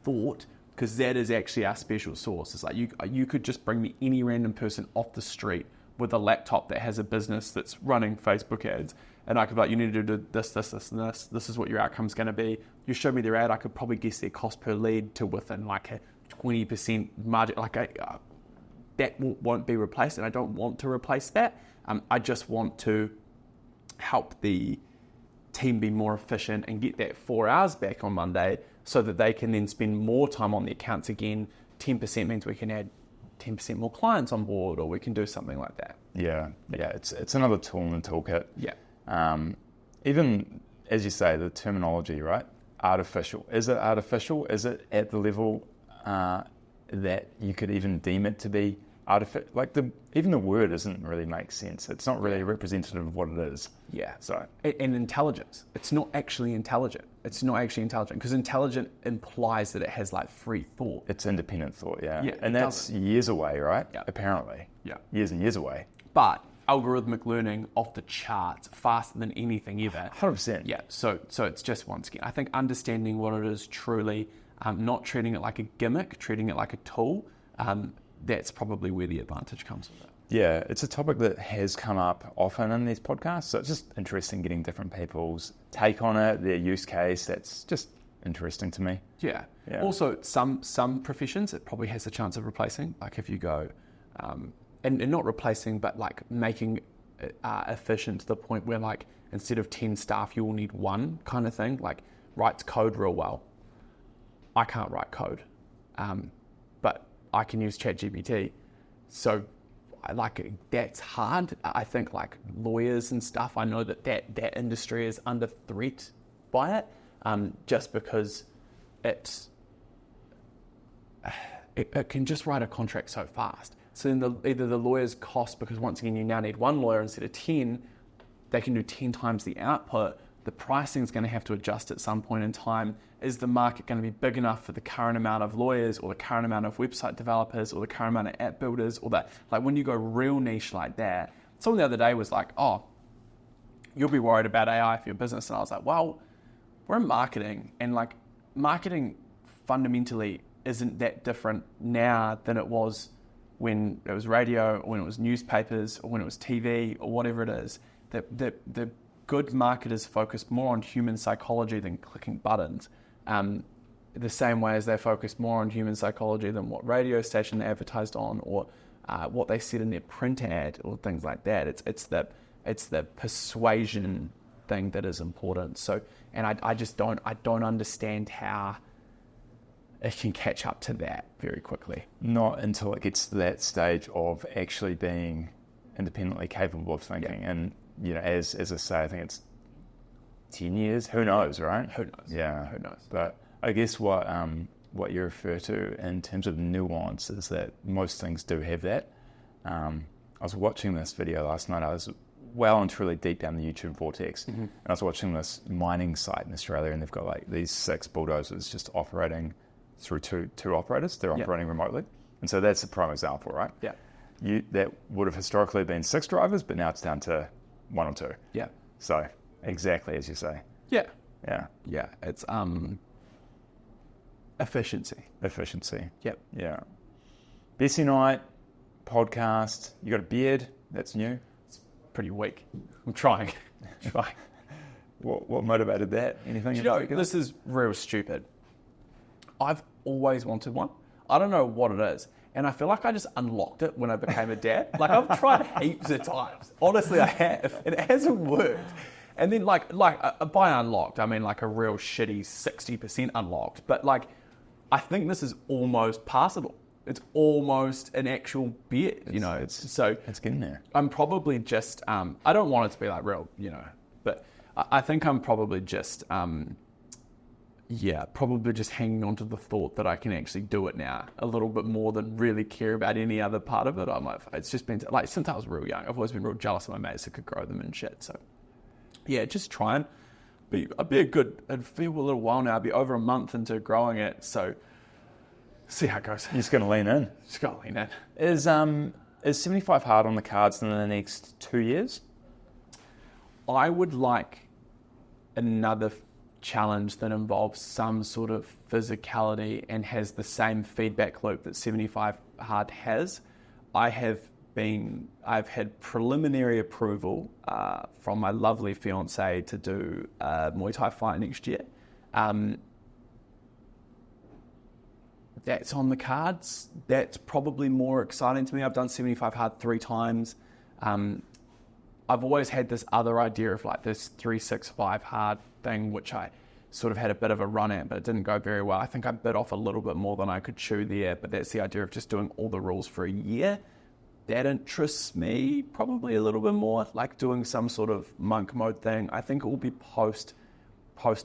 thought, because that is actually our special sauce. It's like you could just bring me any random person off the street with a laptop that has a business that's running Facebook ads, and I could be like, you need to do this, and this. This is what your outcome's going to be. You show me their ad, I could probably guess their cost per lead to within a 20% margin. That won't be replaced, and I don't want to replace that. I just want to help the team be more efficient and get that 4 hours back on Monday so that they can then spend more time on the accounts again. 10% means we can add 10% more clients on board, or we can do something like that. Yeah. It's another tool in the toolkit. Yeah. Even, as you say, the terminology, right? Artificial. Is it artificial? Is it at the level that you could even deem it to be artificial? Like even the word doesn't really make sense. It's not really representative of what it is. Yeah. So and intelligence. It's not actually intelligent. Because intelligent implies that it has like free thought. it's independent thought, yeah. Yeah, And that's years away, right? Yeah. Apparently. Yeah. Years and years away. But algorithmic learning off the charts, faster than anything ever. 100%. Yeah. So it's just once again, I think understanding what it is truly, not treating it like a gimmick, treating it like a tool. That's probably where the advantage comes with it. Yeah, it's a topic that has come up often in these podcasts, so it's just interesting getting different people's take on it, their use case. That's just interesting to me. Yeah. Yeah. Also, some professions it probably has a chance of replacing. Like if you go, and not replacing, but like making it efficient to the point where like instead of 10 staff, you will need one kind of thing. Like writes code real well. I can't write code, but I can use ChatGPT. So like that's hard. I think like lawyers and stuff, I know that industry is under threat by it, just because it can just write a contract so fast. So then either the lawyers cost, because once again you now need one lawyer instead of 10, they can do 10 times the output. The pricing is going to have to adjust at some point in time. Is the market going to be big enough for the current amount of lawyers or the current amount of website developers or the current amount of app builders or that? Like when you go real niche like that, someone the other day was like, oh, you'll be worried about AI for your business. And I was like, well, we're in marketing, and like marketing fundamentally isn't that different now than it was when it was radio or when it was newspapers or when it was TV or whatever it is. The good marketers focus more on human psychology than clicking buttons. The same way as they focus more on human psychology than what radio station they advertised on or what they said in their print ad or things like that. It's the persuasion thing that is important. So, and I don't understand how it can catch up to that very quickly. Not until it gets to that stage of actually being independently capable of thinking. Yeah. And you know, as I say, I think it's 10 years. Who knows, right? Who knows? Yeah. Who knows? But I guess what you refer to in terms of nuance is that most things do have that. I was watching this video last night. I was well and truly deep down the YouTube vortex. Mm-hmm. And I was watching this mining site in Australia, and they've got like these 6 bulldozers just operating through two operators. They're operating remotely. And so that's the prime example, right? Yeah. That would have historically been 6 drivers, but now it's down to 1 or 2. Yeah. So exactly as you say. Yeah. Yeah. Yeah. It's efficiency. Efficiency. Yep. Yeah. Bessie Night podcast. You got a beard? That's new. It's pretty weak. I'm trying. What motivated that? Anything? You know, this is real stupid. I've always wanted one. I don't know what it is. And I feel like I just unlocked it when I became a dad. Like I've tried heaps of times. Honestly, I have. And it hasn't worked. And then like by unlocked, I mean like a real shitty 60% unlocked. But like, I think this is almost passable. It's almost an actual beard, you know. It's getting there. I'm probably just, I don't want it to be like real, you know, but I think I'm probably just, probably just hanging on to the thought that I can actually do it now a little bit more than really care about any other part of it. It's just been like, since I was real young, I've always been real jealous of my mates that could grow them and shit. So yeah, just try and it'd feel a little while now. I'd be over a month into growing it. So see how it goes. You're just going to lean in. Just got to lean in. Is 75 hard on the cards in the next 2 years? I would like another challenge that involves some sort of physicality and has the same feedback loop that 75 hard has. I've had preliminary approval from my lovely fiance to do a Muay Thai fight next year. That's on the cards. That's probably more exciting to me. I've done 75 hard 3 times. I've always had this other idea of like this 365 hard thing, which I sort of had a bit of a run at, but it didn't go very well. I think I bit off a little bit more than I could chew there, but that's the idea of just doing all the rules for a year. That interests me probably a little bit more, like doing some sort of monk mode thing. I think it will be post,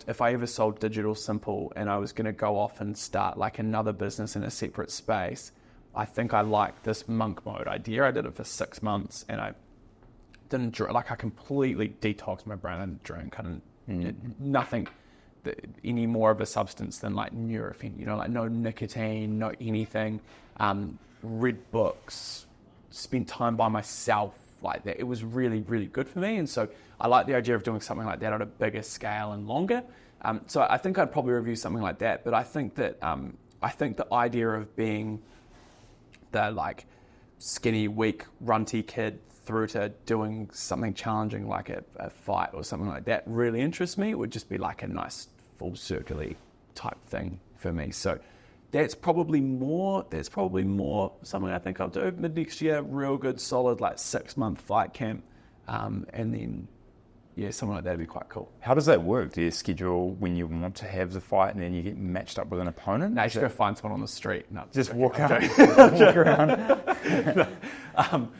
if I ever sold Digital Simple and I was going to go off and start like another business in a separate space, I think I like this monk mode idea. I did it for 6 months and I didn't drink, like I completely detoxed my brain. I didn't drink, nothing any more of a substance than like Nurofen, like no nicotine, no anything, read books, spent time by myself like that. It was really, really good for me. And so I like the idea of doing something like that on a bigger scale and longer. So I think I'd probably review something like that. But I think the idea of being the like skinny, weak, runty kid through to doing something challenging like a fight or something like that really interests me. It would just be like a nice full circular type thing for me. So that's probably more something I think I'll do mid next year. Real good, solid, like 6-month fight camp, and then something like that would be quite cool. How does that work? Do you schedule when you want to have the fight and then you get matched up with an opponent? No, you just go find someone on the street. No, just walk out, walk around.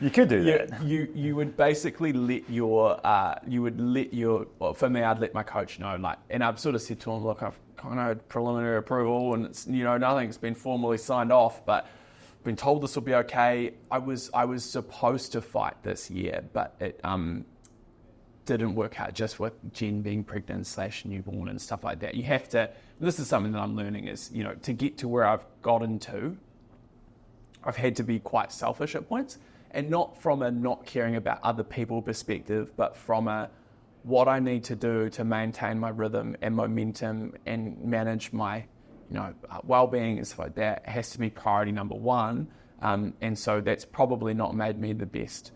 You could do that. You would basically let your well, for me, I'd let my coach know, like, and I've sort of said to him, look, I've kind of had preliminary approval and it's, nothing's been formally signed off, but been told this will be okay. I was supposed to fight this year, but it didn't work out, just with Jen being pregnant / newborn and stuff like that. You have to, this is something that I'm learning is, to get to where I've gotten to, I've had to be quite selfish at points, and not from a not caring about other people perspective, but from a what I need to do to maintain my rhythm and momentum and manage my, well-being and stuff like that has to be priority number one. And so that's probably not made me the best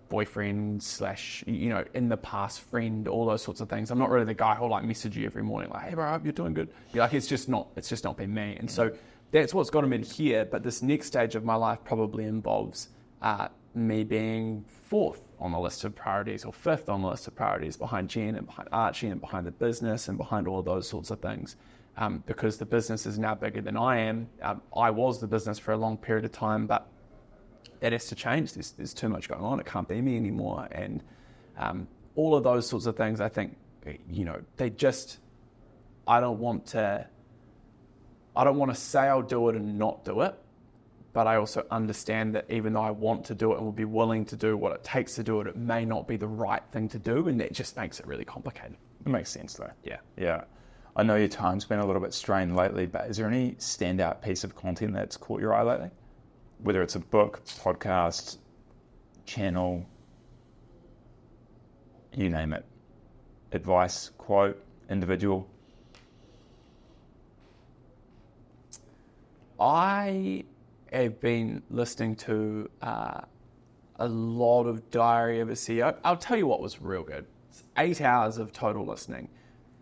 boyfriend / in the past friend, all those sorts of things. I'm not really the guy who'll like message you every morning like, hey bro, I hope you're doing good. Like it's just not been me. And so that's what's got me to here. But this next stage of my life probably involves me being 4th on the list of priorities or 5th on the list of priorities behind Jen and behind Archie and behind the business and behind all of those sorts of things. Because the business is now bigger than I am. I was the business for a long period of time, but that has to change. There's too much going on. It can't be me anymore. And all of those sorts of things, I think, they just, I don't want to say I'll do it and not do it. But I also understand that even though I want to do it and will be willing to do what it takes to do it, it may not be the right thing to do. And that just makes it really complicated. It makes sense though. Yeah. Yeah. I know your time's been a little bit strained lately, but is there any standout piece of content that's caught your eye lately? Whether it's a book, podcast, channel, you name it. Advice, quote, individual. I have been listening to a lot of Diary of a CEO. I'll tell you what was real good. It's 8 hours of total listening.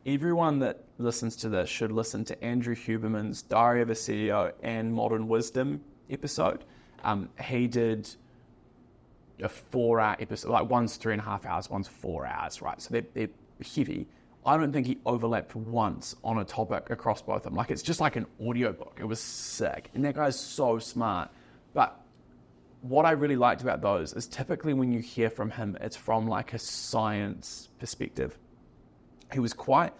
Everyone that listens to this should listen to Andrew Huberman's Diary of a CEO and Modern Wisdom episode. He did a 4-hour episode, like one's 3.5 hours, one's 4 hours, right? So they're heavy. I don't think he overlapped once on a topic across both of them. Like it's just like an audiobook. It was sick. And that guy's so smart. But what I really liked about those is typically when you hear from him, it's from like a science perspective. He was quite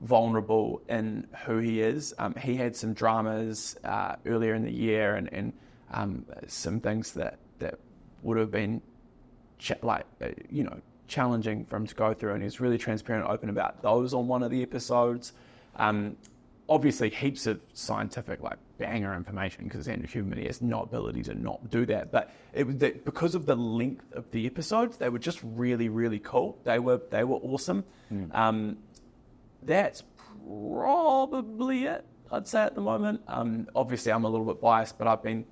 vulnerable in who he is. He had some dramas earlier in the year and some things that would have been challenging for him to go through, and he's really transparent and open about those on one of the episodes. Obviously heaps of scientific like banger information because Andrew Huberman has no ability to not do that, but it was that because of the length of the episodes, they were just really, really cool. They were awesome. That's probably it, I'd say, at the moment. Obviously I'm a little bit biased, but I've been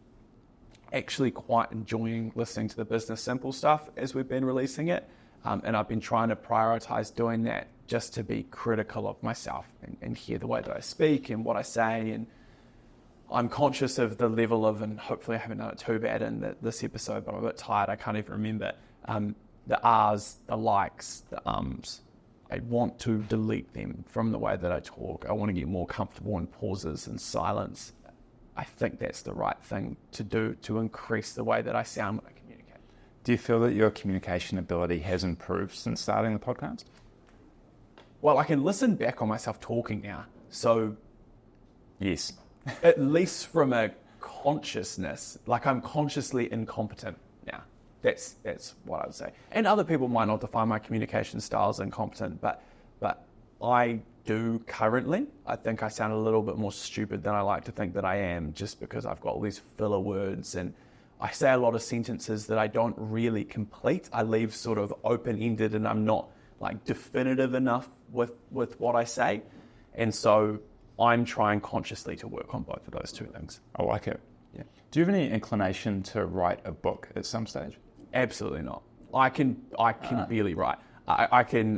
actually quite enjoying listening to the Business Simple stuff as we've been releasing it. And I've been trying to prioritize doing that just to be critical of myself and hear the way that I speak and what I say. And I'm conscious of the level of, and hopefully I haven't done it too bad in this episode, but I'm a bit tired. I can't even remember. the R's, the likes, the ums. I want to delete them from the way that I talk. I want to get more comfortable in pauses and silence. I think that's the right thing to do to increase the way that I sound when I communicate. Do you feel that your communication ability has improved since starting the podcast? Well, I can listen back on myself talking now. So Yes. at least from a consciousness, like I'm consciously incompetent now. That's what I would say. And other people might not define my communication style as incompetent, but I do currently. I think I sound a little bit more stupid than I like to think that I am, just because I've got all these filler words and I say a lot of sentences that I don't really complete. I leave sort of open-ended and I'm not like definitive enough with what I say. And so I'm trying consciously to work on both of those two things. I like it. Yeah. Do you have any inclination to write a book at some stage? Absolutely not. I can barely write. I can,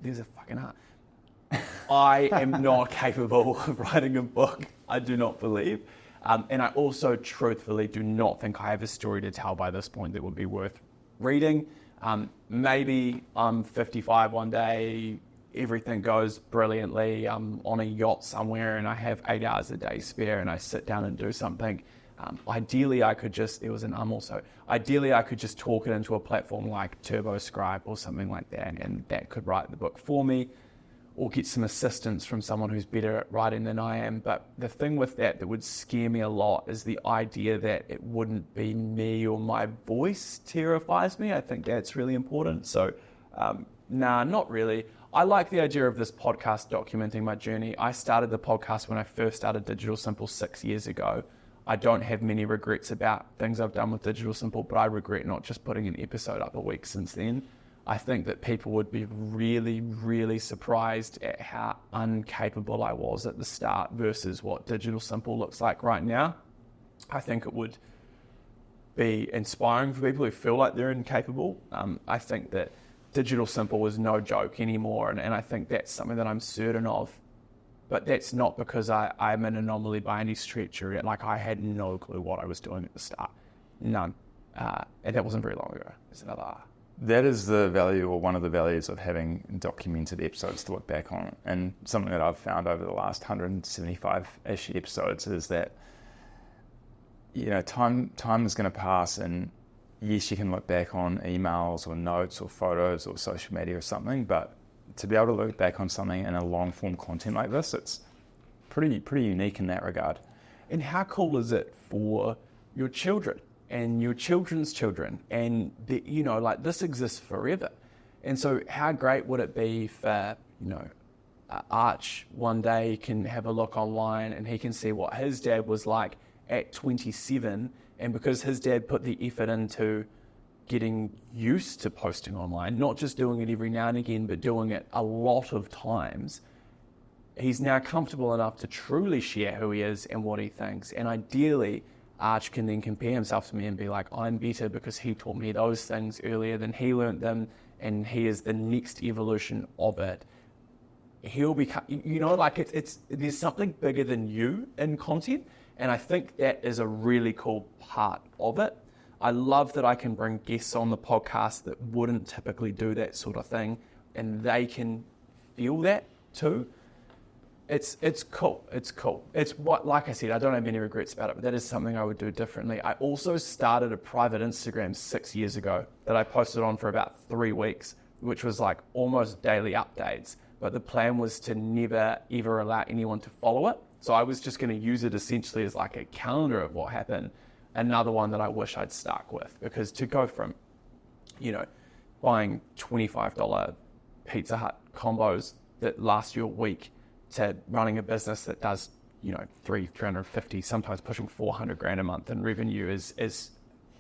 there's a fucking heart. I am not capable of writing a book, I do not believe. And I also truthfully do not think I have a story to tell by this point that would be worth reading. Maybe I'm 55 one day, everything goes brilliantly, I'm on a yacht somewhere and I have 8 hours a day spare and I sit down and do something. Ideally I could just, ideally I could just talk it into a platform like TurboScribe or something like that, and that could write the book for me, or get some assistance from someone who's better at writing than I am. But the thing with that would scare me a lot is the idea that it wouldn't be me or my voice terrifies me. I think that's really important. So, nah, not really. I like the idea of this podcast documenting my journey. I started the podcast when I first started Digital Simple 6 years ago. I don't have many regrets about things I've done with Digital Simple, but I regret not just putting an episode up a week since then. I think that people would be really, really surprised at how incapable I was at the start versus what Digital Simple looks like right now. I think it would be inspiring for people who feel like they're incapable. I think that Digital Simple is no joke anymore, and I think that's something that I'm certain of. But that's not because I'm an anomaly by any stretch. Like, I had no clue what I was doing at the start. None. And that wasn't very long ago. It's another R. That is the value, or one of the values, of having documented episodes to look back on. And something that I've found over the last 175-ish episodes is that, you know, time is going to pass, and yes, you can look back on emails or notes or photos or social media or something, but to be able to look back on something in a long form content like this, it's pretty unique in that regard. And how cool is it for your children and your children's children, and like, this exists forever. And so how great would it be for, Arch one day can have a look online and he can see what his dad was like at 27, and because his dad put the effort into getting used to posting online, not just doing it every now and again, but doing it a lot of times, he's now comfortable enough to truly share who he is and what he thinks. And ideally, Arch can then compare himself to me and be like, I'm better because he taught me those things earlier than he learnt them, and he is the next evolution of it. He'll become, there's something bigger than you in content, and I think that is a really cool part of it. I love that I can bring guests on the podcast that wouldn't typically do that sort of thing, and they can feel that too. It's cool. It's cool. It's what, like I said, I don't have any regrets about it, but that is something I would do differently. I also started a private Instagram 6 years ago that I posted on for about 3 weeks, which was like almost daily updates. But the plan was to never, ever allow anyone to follow it. So I was just going to use it essentially as like a calendar of what happened. Another one that I wish I'd stuck with, because to go from, buying $25 Pizza Hut combos that last you a week to running a business that does, 350, sometimes pushing 400 grand a month in revenue is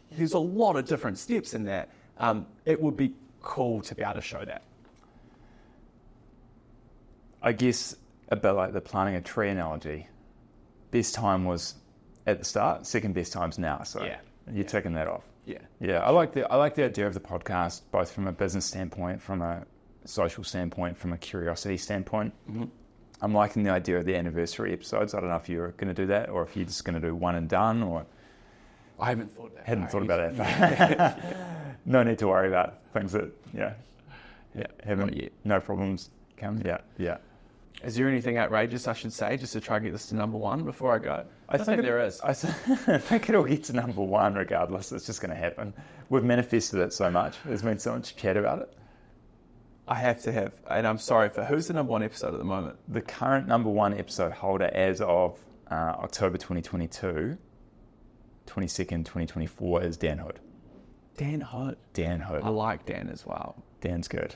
there's a lot of different steps in that. It would be cool to be able to show that. I guess a bit like the planting a tree analogy, best time was at the start, second best time's now. So yeah, you're ticking that off. Yeah. I like the idea of the podcast, both from a business standpoint, from a social standpoint, from a curiosity standpoint. Mm-hmm. I'm liking the idea of the anniversary episodes. I don't know if you're going to do that, or if you're just going to do one and done, or I haven't thought that. Hadn't thought about that. No need to worry about things that, haven't, not yet. no problems come. Yeah. Is there anything outrageous I should say just to try and get this to number one before I go? I think there is. I think it'll get to number one regardless. It's just going to happen. We've manifested it so much. There's been so much chat about it. I have to have, and I'm sorry for who's the number one episode at the moment? The current number one episode holder as of October 2022, 22nd, 2024 is Dan Hood. Dan Hood. Dan Hood. I like Dan as well. Dan's good.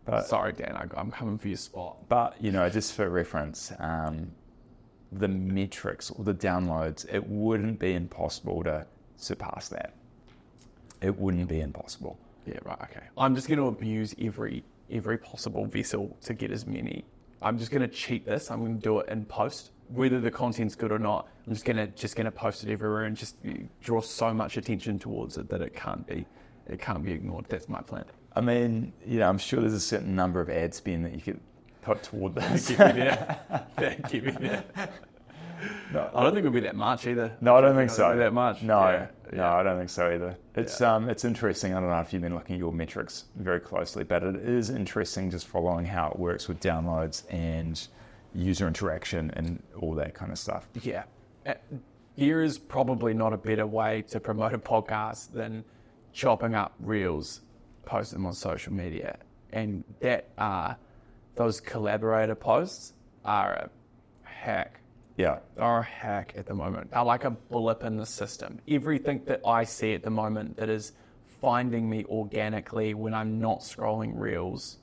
But, sorry, Dan, I'm coming for your spot. But, just for reference, the metrics or the downloads, it wouldn't be impossible to surpass that. It wouldn't be impossible. Yeah, right, okay. I'm just going to abuse every possible vessel to get as many. I'm just going to cheat this. I'm going to do it in post. Whether the content's good or not, I'm just going to post it everywhere and just draw so much attention towards it that it can't be ignored. That's my plan. I mean, I'm sure there's a certain number of ad spend that you could put toward this. Keep me there. No, I don't think it'll be that much either. No, I don't think so. That much. No, Yeah. I don't think so either. It's interesting. I don't know if you've been looking at your metrics very closely, but it is interesting just following how it works with downloads and user interaction and all that kind of stuff. Yeah. There is probably not a better way to promote a podcast than chopping up reels, posting them on social media. And those collaborator posts are a hack. Yeah. Are a hack at the moment. Are like a blip in the system. Everything that I see at the moment that is finding me organically when I'm not scrolling reels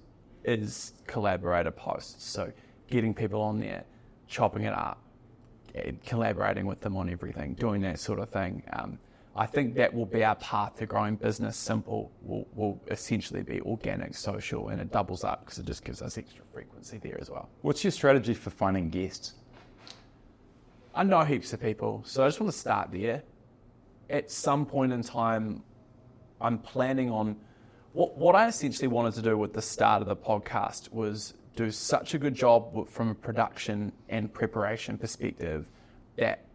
is collaborator posts. So getting people on there, chopping it up, collaborating with them on everything, doing that sort of thing. I think that will be our path to growing business. Simple will essentially be organic, social, and it doubles up because it just gives us extra frequency there as well. What's your strategy for finding guests? I know heaps of people, so I just want to start there. At some point in time, I'm planning on what I essentially wanted to do with the start of the podcast was do such a good job from a production and preparation perspective that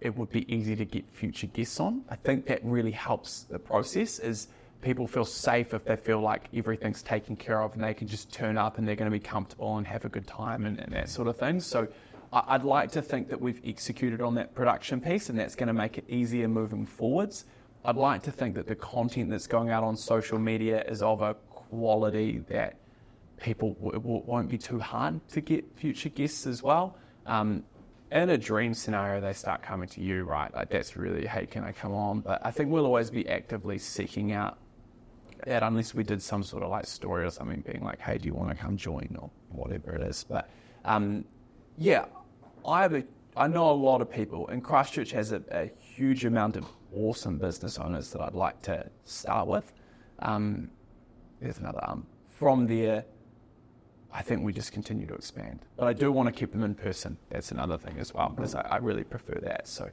it would be easy to get future guests on. I think that really helps the process is people feel safe if they feel like everything's taken care of and they can just turn up and they're going to be comfortable and have a good time and that sort of thing. So I'd like to think that we've executed on that production piece and that's going to make it easier moving forwards. I'd like to think that the content that's going out on social media is of a quality that people won't be too hard to get future guests as well. In a dream scenario, they start coming to you, right? Like that's really, hey, can I come on? But I think we'll always be actively seeking out that unless we did some sort of like story or something being like, hey, do you want to come join or whatever it is. But yeah, I know a lot of people, and Christchurch has a huge amount of awesome business owners that I'd like to start with. There's another From there, I think we just continue to expand. But I do want to keep them in person. That's another thing as well, because I really prefer that. So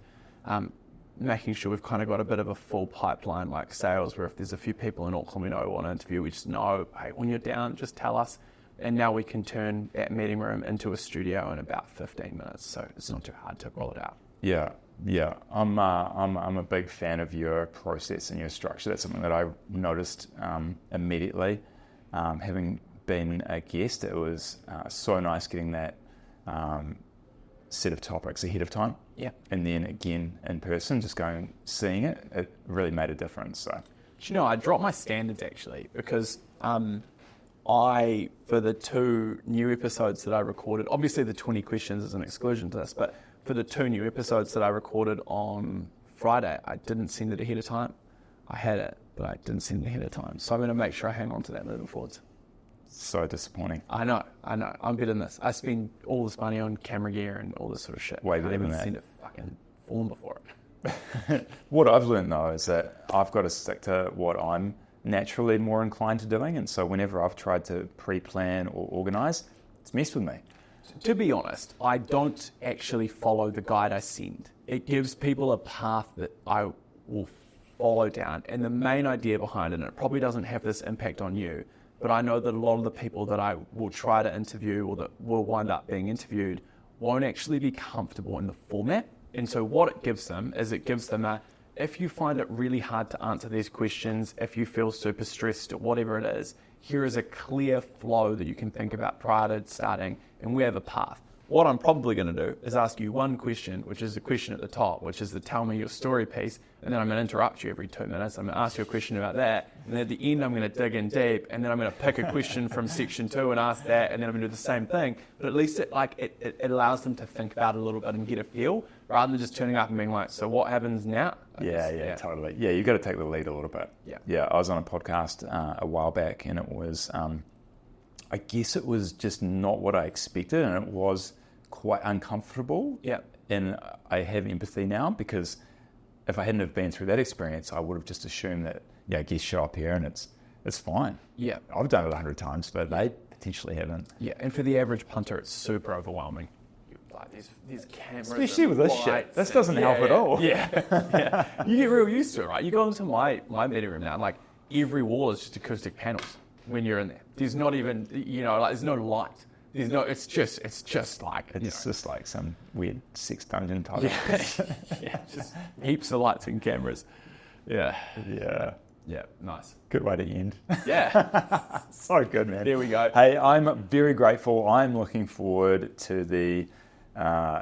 making sure we've kind of got a bit of a full pipeline like sales, where if there's a few people in Auckland we know we want to interview, we just know, hey, when you're down, just tell us. And now we can turn that meeting room into a studio in about 15 minutes. So it's not too hard to roll it out. Yeah. I'm a big fan of your process and your structure. That's something that I noticed immediately. Having been a guest, it was so nice getting that set of topics ahead of time. Yeah. And then again in person, just seeing it, it really made a difference. So. I dropped my standards actually because for the 2 new episodes that I recorded, obviously the 20 questions is an exclusion to this, but for the 2 new episodes that I recorded on Friday, I didn't send it ahead of time. I had it, but I didn't send it ahead of time. So I'm going to make sure I hang on to that moving forwards. So disappointing. I know. I'm better than this. I spend all this money on camera gear and all this sort of shit. Way better than that. I haven't seen it fucking form before it. What I've learned though is that I've got to stick to what I'm naturally more inclined to doing, and so whenever I've tried to pre-plan or organise, it's messed with me. To be honest, I don't actually follow the guide I send. It gives people a path that I will follow down, and the main idea behind it, and it probably doesn't have this impact on you, but I know that a lot of the people that I will try to interview or that will wind up being interviewed won't actually be comfortable in the format. And so what it gives them is it gives them if you find it really hard to answer these questions, if you feel super stressed or whatever it is, here is a clear flow that you can think about prior to starting, and we have a path. What I'm probably going to do is ask you one question, which is the question at the top, which is the tell me your story piece, and then I'm going to interrupt you every 2 minutes. I'm going to ask you a question about that, and then at the end I'm going to dig in deep, and then I'm going to pick a question from section 2 and ask that, and then I'm going to do the same thing. But at least it allows them to think about it a little bit and get a feel, rather than just turning up and being like, so what happens now? Yeah, totally. Yeah, you've got to take the lead a little bit. Yeah, I was on a podcast a while back, and it was, I guess it was just not what I expected, and it was quite uncomfortable. Yeah. And I have empathy now, because if I hadn't have been through that experience, I would have just assumed that, I guess show up here and it's fine. Yeah. I've done it 100 times, but they potentially haven't. Yeah, and for the average punter, it's super overwhelming. Like these cameras, especially with this shit. This doesn't help at all. Yeah. You get real used to it, right? You go into my meeting room now, and like every wall is just acoustic panels when you're in there. There's not even, there's no light. There's no. It's just like it's just like some weird sex dungeon type. Yeah, just heaps of lights and cameras. Yeah. Nice. Good way to end. Yeah. So good, man. There we go. Hey, I'm very grateful. I'm looking forward to the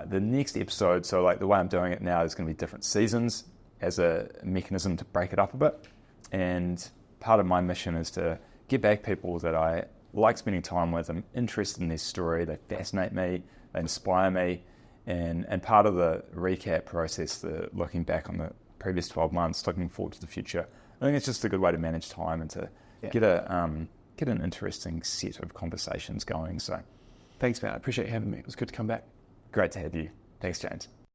next episode. So, like, the way I'm doing it now is going to be different seasons as a mechanism to break it up a bit. And part of my mission is to get back people that I like spending time with. I'm interested in their story. They fascinate me. They inspire me. And part of the recap process, the looking back on the previous 12 months, looking forward to the future, I think it's just a good way to manage time and to get an interesting set of conversations going. So, thanks, man. I appreciate you having me. It was good to come back. Great to have you. Thanks, James.